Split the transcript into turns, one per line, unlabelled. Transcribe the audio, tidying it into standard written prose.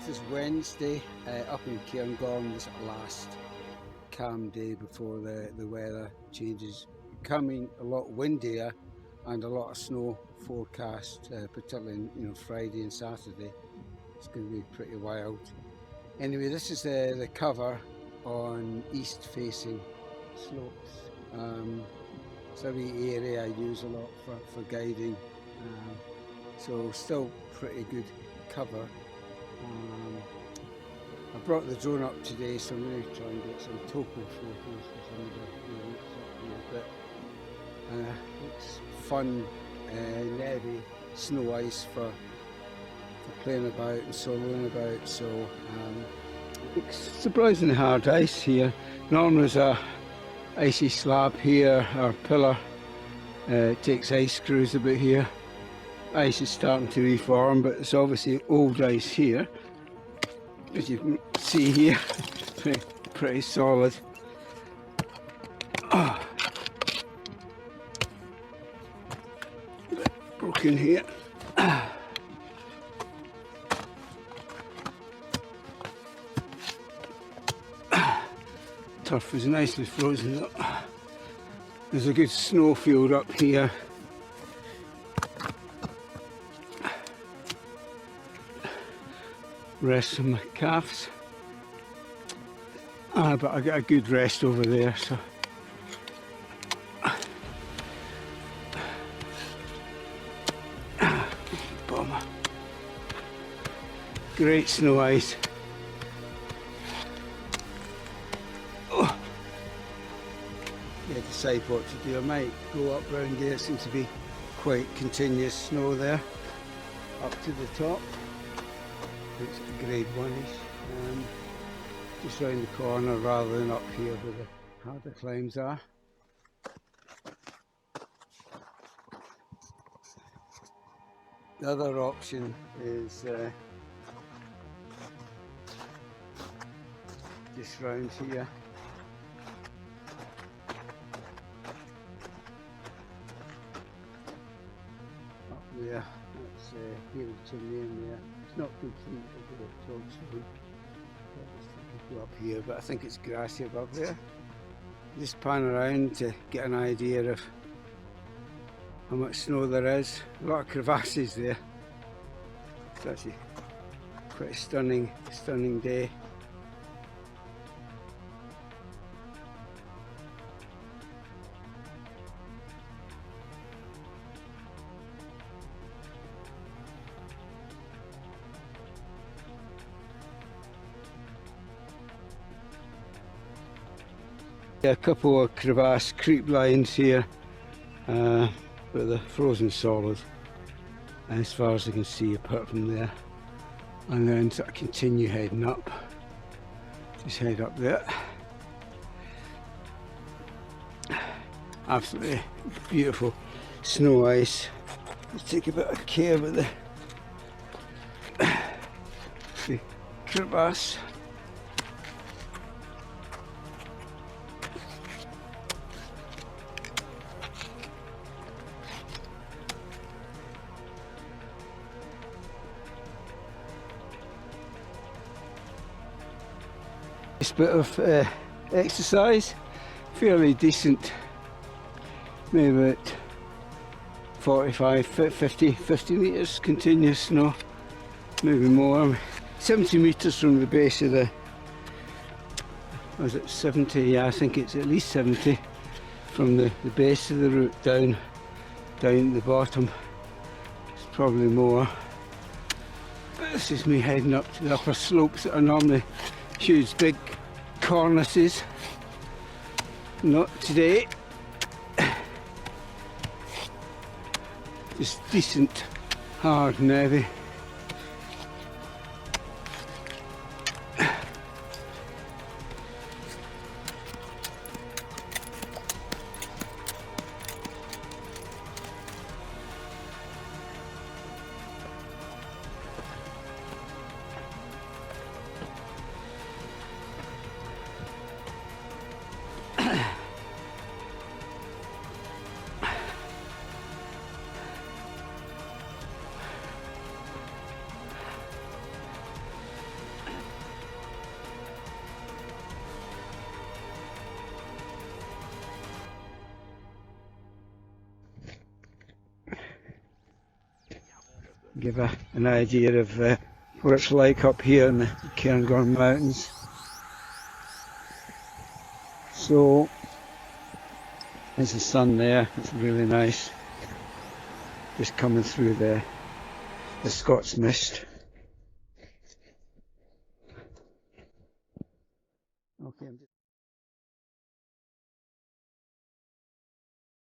is Wednesday up in Cairngorm. This last calm day before the weather changes, becoming a lot windier and a lot of snow forecast, particularly Friday and Saturday. It's going to be pretty wild. Anyway, this is the cover on east facing slopes. It's a wee area I use a lot for guiding, so still pretty good cover. I brought the drone up today, so I'm going to try and get some topo photos for some of the routes up here. But it's fun, heavy snow ice for playing about and soloing about. So it's surprisingly hard ice here. Normally there's a icy slab here or pillar. It takes ice screws about here. Ice is starting to reform, but it's obviously old ice here, as you can see here. pretty solid. Oh. A bit broken here. Turf is nicely frozen up. There's a good snow field up here. Rest some my calves, but I got a good rest over there, so bummer. Great snow ice. Oh. Yeah, decide what to do. I might go up round there. Seems to be quite continuous snow there up to the top. It's grade 1-ish, just round the corner rather than up here where the harder climbs are. The other option is just round here. Up there, that's Hill Chimney there. It's not complete, a bit of stone. Go up here, but I think it's grassy above there. Just pan around to get an idea of how much snow there is. A lot of crevasses there. It's actually quite a stunning day. A couple of crevasse creep lines here, but they're frozen solid as far as I can see apart from there, and then sort of continue heading up. Just head up there. Absolutely beautiful snow ice. Let's take a bit of care with the crevasse. This bit of exercise, fairly decent, maybe about 45, 50 metres continuous snow, maybe more. 70 metres from the base of the, was it 70? Yeah, I think it's at least 70 from the base of the route down at the bottom. It's probably more. But this is me heading up to the upper slopes that are normally huge big cornices. Not today. Just decent hard and heavy. give an idea of what it's like up here in the Cairngorm Mountains. So there's the sun there, it's really nice, just coming through the Scots mist. Okay.